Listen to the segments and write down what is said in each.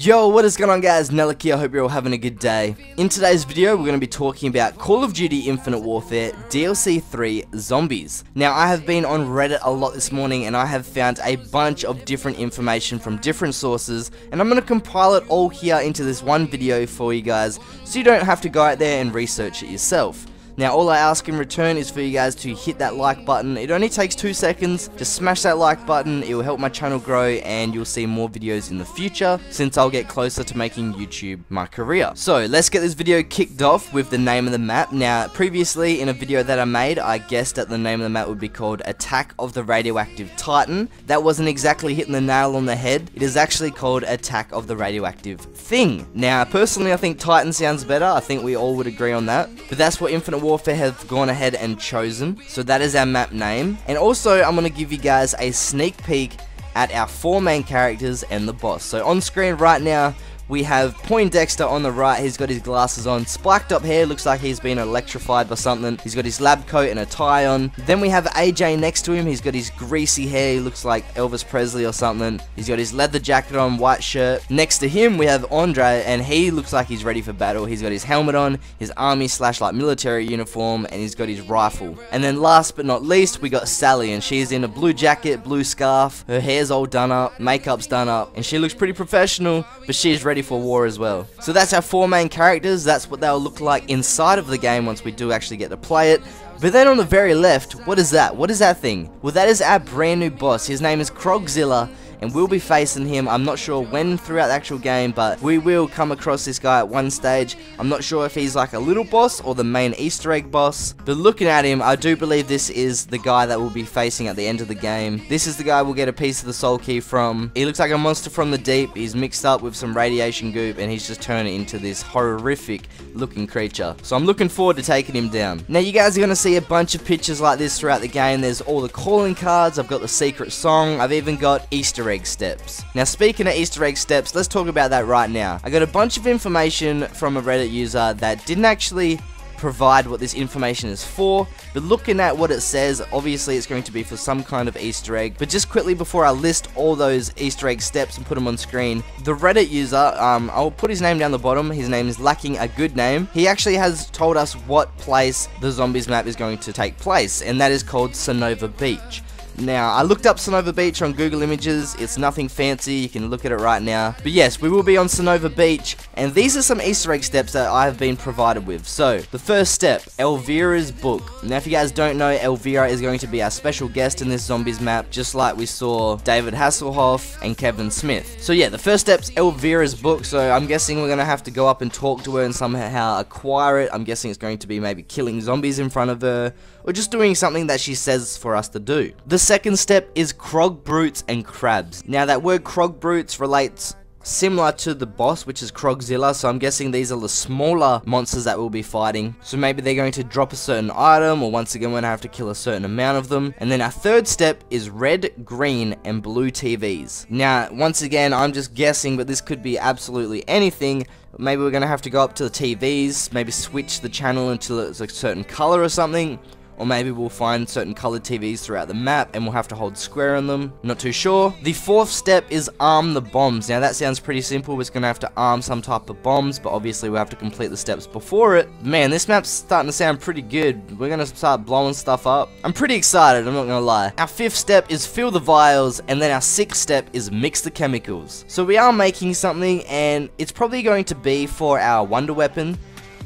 Yo, what is going on guys, Neliq here, I hope you're all having a good day. In today's video, we're going to be talking about Call of Duty Infinite Warfare DLC3 Zombies. Now, I have been on Reddit a lot this morning and I have found a bunch of different information from different sources, and I'm going to compile it all here into this one video for you guys, so you don't have to go out there and research it yourself. Now, all I ask in return is for you guys to hit that like button. It only takes 2 seconds. Just smash that like button. It will help my channel grow and you'll see more videos in the future, since I'll get closer to making YouTube my career. So, let's get this video kicked off with the name of the map. Now, previously in a video that I made, I guessed that the name of the map would be called Attack of the Radioactive Titan. That wasn't exactly hitting the nail on the head. It is actually called Attack of the Radioactive Thing. Now, personally, I think Titan sounds better. I think we all would agree on that. But that's what Infinite Warfare have gone ahead and chosen, so that is our map name. And also I'm going to give you guys a sneak peek at our 4 main characters and the boss. So on screen right now we have Poindexter on the right. He's got his glasses on, spiked up hair, looks like he's been electrified by something. He's got his lab coat and a tie on. Then we have AJ next to him. He's got his greasy hair, he looks like Elvis Presley or something. He's got his leather jacket on, white shirt. Next to him we have Andre, and he looks like he's ready for battle. He's got his helmet on, his army / like military uniform, and he's got his rifle. And then last but not least we got Sally, and she's in a blue jacket, blue scarf, her hair's all done up, makeup's done up, and she looks pretty professional, but she's ready for war as well. So that's our 4 main characters. That's what they'll look like inside of the game once we do actually get to play it. But then on the very left, what is that? What is that thing? Well, that is our brand new boss. His name is Krogzilla, and we'll be facing him. I'm not sure when throughout the actual game, but we will come across this guy at one stage. I'm not sure if he's like a little boss or the main Easter egg boss, but looking at him, I do believe this is the guy that we'll be facing at the end of the game. This is the guy we'll get a piece of the soul key from. He looks like a monster from the deep. He's mixed up with some radiation goop, and he's just turned into this horrific looking creature. So I'm looking forward to taking him down. Now you guys are going to see a bunch of pictures like this throughout the game. There's all the calling cards, I've got the secret song, I've even got Easter egg steps. Now speaking of Easter egg steps, let's talk about that right now. I got a bunch of information from a Reddit user that didn't actually provide what this information is for, but looking at what it says, obviously it's going to be for some kind of Easter egg. But just quickly before I list all those Easter egg steps and put them on screen, the Reddit user, I'll put his name down the bottom. His name is Lacking a Good Name. He actually has told us what place the Zombies map is going to take place, and that is called Sonova Beach. Now, I looked up Sonova Beach on Google Images. It's nothing fancy, you can look at it right now. But yes, we will be on Sonova Beach, and these are some Easter egg steps that I have been provided with. So, the first step, Elvira's book. Now, if you guys don't know, Elvira is going to be our special guest in this Zombies map, just like we saw David Hasselhoff and Kevin Smith. So yeah, the first step's Elvira's book, so I'm guessing we're going to have to go up and talk to her and somehow acquire it. I'm guessing it's going to be maybe killing zombies in front of her, or just doing something that she says for us to do. The second step is Krog Brutes and Crabs. Now that word Krog Brutes relates similar to the boss, which is Krogzilla, so I'm guessing these are the smaller monsters that we'll be fighting. So maybe they're going to drop a certain item, or once again we're going to have to kill a certain amount of them. And then our third step is red, green, and blue TVs. Now, once again, I'm just guessing, but this could be absolutely anything. Maybe we're going to have to go up to the TVs, maybe switch the channel until it's a certain color or something. Or maybe we'll find certain colored TVs throughout the map and we'll have to hold square on them. Not too sure. The fourth step is arm the bombs. Now that sounds pretty simple. We're just going to have to arm some type of bombs, but obviously we'll have to complete the steps before it. Man, this map's starting to sound pretty good. We're going to start blowing stuff up. I'm pretty excited, I'm not going to lie. Our fifth step is fill the vials, and then our sixth step is mix the chemicals. So we are making something, and it's probably going to be for our wonder weapon.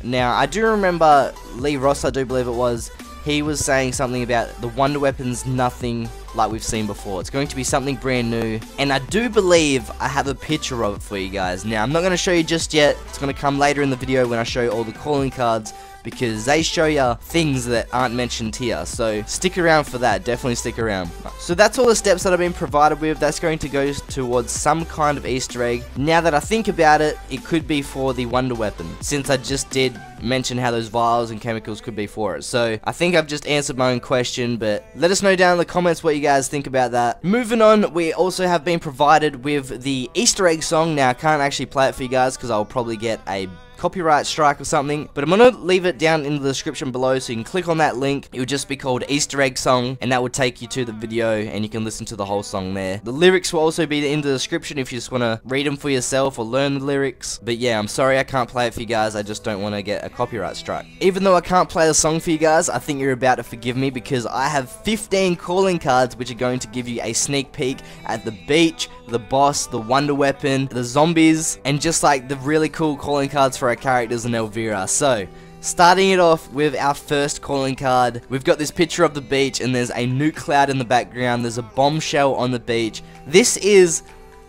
Now, I do remember Lee Ross, I do believe it was, he was saying something about the wonder weapon's nothing like we've seen before. It's going to be something brand new, and I do believe I have a picture of it for you guys. Now, I'm not going to show you just yet. It's going to come later in the video when I show you all the calling cards, because they show you things that aren't mentioned here. So stick around for that, definitely stick around. So that's all the steps that I've been provided with. That's going to go towards some kind of Easter egg. Now that I think about it, it could be for the wonder weapon, since I just did mention how those vials and chemicals could be for it. So I think I've just answered my own question, but let us know down in the comments what you guys think about that. Moving on, we also have been provided with the Easter egg song. Now I can't actually play it for you guys because I'll probably get a copyright strike or something, but I'm gonna leave it down in the description below so you can click on that link. It would just be called Easter Egg Song, and that would take you to the video and you can listen to the whole song there. The lyrics will also be in the description if you just want to read them for yourself or learn the lyrics. But yeah, I'm sorry I can't play it for you guys, I just don't want to get a copyright strike. Even though I can't play the song for you guys, I think you're about to forgive me because I have 15 calling cards which are going to give you a sneak peek at the beach, the boss, the wonder weapon, the zombies, and just like the really cool calling cards for our characters in Elvira. So, starting it off with our first calling card, we've got this picture of the beach and there's a nuke cloud in the background, there's a bombshell on the beach. This is,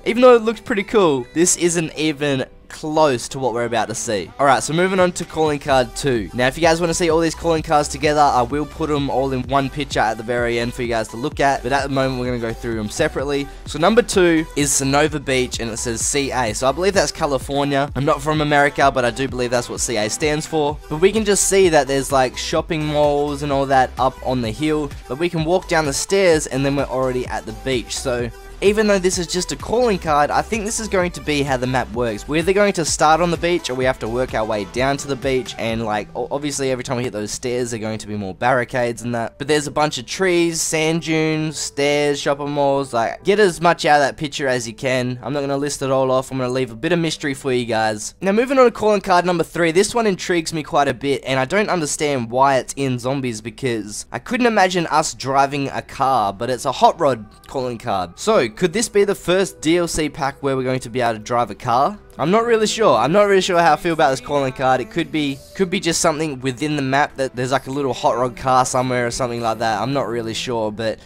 even though it looks pretty cool, this isn't even close to what we're about to see. Alright, so moving on to calling card 2. Now if you guys want to see all these calling cards together, I will put them all in one picture at the very end for you guys to look at, but at the moment we're going to go through them separately. So number 2 is Sonova Beach and it says CA, so I believe that's California. I'm not from America, but I do believe that's what CA stands for. But we can just see that there's like shopping malls and all that up on the hill, but we can walk down the stairs and then we're already at the beach. So even though this is just a calling card, I think this is going to be how the map works. We're either going to start on the beach or we have to work our way down to the beach, and like obviously every time we hit those stairs there are going to be more barricades and that. But there's a bunch of trees, sand dunes, stairs, shopping malls. Like, get as much out of that picture as you can. I'm not going to list it all off, I'm going to leave a bit of mystery for you guys. Now moving on to calling card number 3, this one intrigues me quite a bit and I don't understand why it's in zombies because I couldn't imagine us driving a car, but it's a hot rod calling card. So could this be the first DLC pack where we're going to be able to drive a car? I'm not really sure. I'm not really sure how I feel about this calling card. It could be just something within the map that there's like a little hot rod car somewhere or something like that. I'm not really sure, but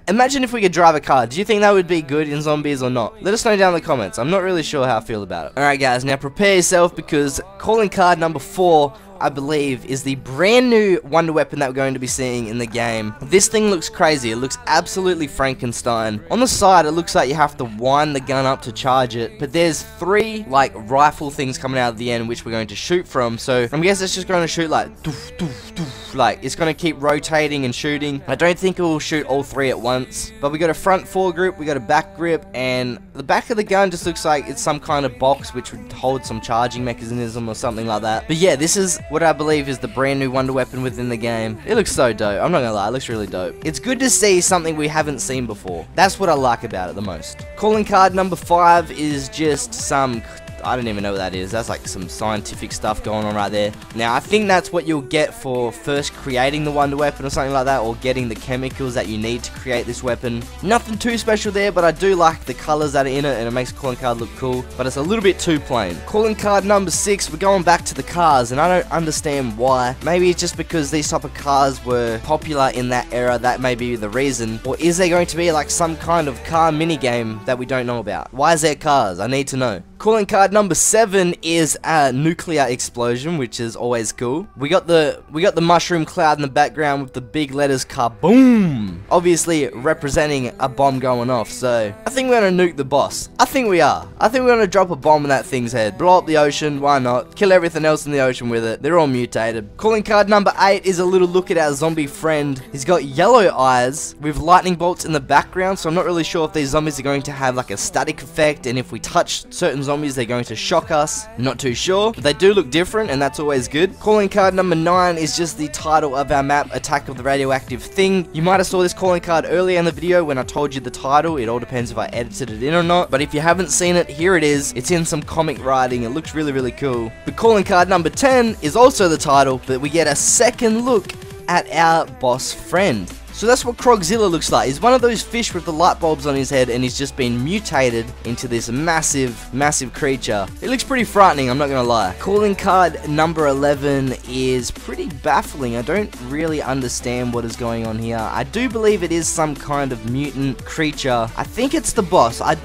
imagine if we could drive a car. Do you think that would be good in zombies or not? Let us know down in the comments. I'm not really sure how I feel about it. Alright guys, now prepare yourself because calling card number 4, I believe, is the brand new wonder weapon that we're going to be seeing in the game. This thing looks crazy. It looks absolutely Frankenstein. On the side, it looks like you have to wind the gun up to charge it, but there's 3 like rifle things coming out of the end which we're going to shoot from. So I guess it's just going to shoot like doof, doof, doof. Like it's going to keep rotating and shooting. I don't think it will shoot all 3 at once, but we got a front foregrip, we got a back grip, and the back of the gun just looks like it's some kind of box which would hold some charging mechanism or something like that. But yeah, this is what I believe is the brand new wonder weapon within the game. It looks so dope. I'm not gonna lie, it looks really dope. It's good to see something we haven't seen before. That's what I like about it the most. Calling card number 5 is just some, I don't even know what that is. That's like some scientific stuff going on right there. Now, I think that's what you'll get for first creating the wonder weapon or something like that, or getting the chemicals that you need to create this weapon. Nothing too special there, but I do like the colors that are in it, and it makes the calling card look cool, but it's a little bit too plain. Calling card number 6, we're going back to the cars, and I don't understand why. Maybe it's just because these type of cars were popular in that era, that may be the reason. Or is there going to be like some kind of car minigame that we don't know about? Why is there cars? I need to know. Calling card number 7 is a nuclear explosion, which is always cool. We got the mushroom cloud in the background with the big letters kaboom, obviously representing a bomb going off. So I think we're gonna nuke the boss. I think we are. I think we're gonna drop a bomb in that thing's head, blow up the ocean. Why not? Kill everything else in the ocean with it. They're all mutated. Calling card number 8 is a little look at our zombie friend. He's got yellow eyes with lightning bolts in the background. So I'm not really sure if these zombies are going to have like a static effect, and if we touch certain zombies they're going to shock us. Not too sure, but they do look different and that's always good. Calling card number 9 is just the title of our map, Attack of the Radioactive Thing. You might have saw this calling card earlier in the video when I told you the title. It all depends if I edited it in or not, but if you haven't seen it, here it is. It's in some comic writing. It looks really, really cool. But calling card number 10 is also the title, but we get a second look at our boss friend. So that's what Krogzilla looks like. He's one of those fish with the light bulbs on his head, and he's just been mutated into this massive, massive creature. It looks pretty frightening, I'm not gonna lie. Calling card number 11 is pretty baffling. I don't really understand what is going on here. I do believe it is some kind of mutant creature. I think it's the boss. I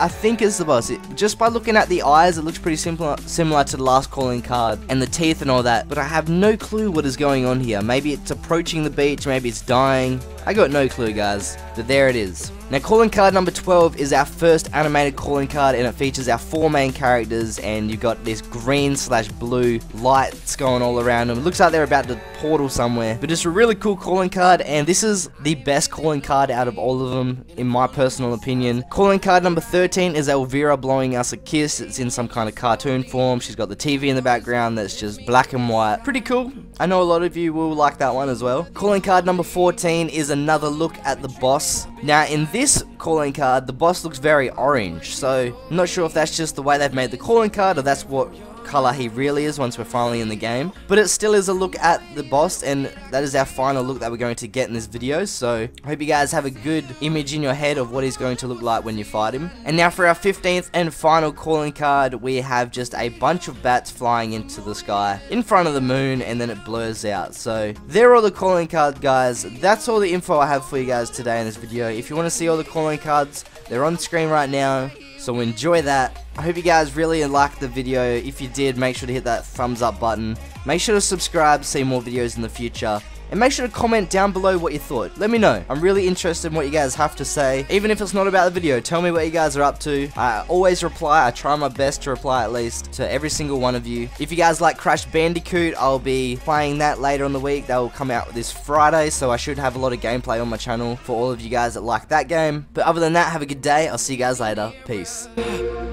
think it's the boss. Just by looking at the eyes, it looks pretty similar to the last calling card, and the teeth and all that, but I have no clue what is going on here. Maybe it's approaching the beach, maybe it's dying. I got no clue, guys, but there it is. Now, calling card number 12 is our first animated calling card, and it features our 4 main characters, and you've got this green/blue lights going all around them. It looks like they're about to portal somewhere, but it's a really cool calling card, and this is the best calling card out of all of them, in my personal opinion. Calling card number 13 is Elvira blowing us a kiss. It's in some kind of cartoon form. She's got the TV in the background that's just black and white. Pretty cool. I know a lot of you will like that one as well. Calling card number 14 is another look at the boss. Now, in this calling card, the boss looks very orange, so I'm not sure if that's just the way they've made the calling card or that's what color he really is once we're finally in the game, but it still is a look at the boss, and that is our final look that we're going to get in this video. So I hope you guys have a good image in your head of what he's going to look like when you fight him. And now for our 15th and final calling card, we have just a bunch of bats flying into the sky in front of the moon, and then it blurs out. So there are all the calling cards, guys. That's all the info I have for you guys today in this video. If you want to see all the calling cards, they're on screen right now, so enjoy that. I hope you guys really liked the video. If you did, make sure to hit that thumbs up button. Make sure to subscribe to see more videos in the future. And make sure to comment down below what you thought. Let me know. I'm really interested in what you guys have to say. Even if it's not about the video, tell me what you guys are up to. I always reply. I try my best to reply at least to every single one of you. If you guys like Crash Bandicoot, I'll be playing that later in the week. That will come out this Friday, so I should have a lot of gameplay on my channel for all of you guys that like that game. But other than that, have a good day. I'll see you guys later. Peace.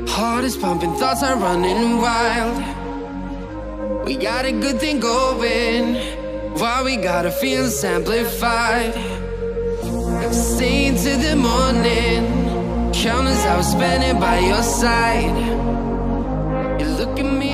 Heart is pumping, thoughts are running wild. We got a good thing going. Why we gotta feel amplified. Staying to the morning. Countless hours spending by your side. You look at me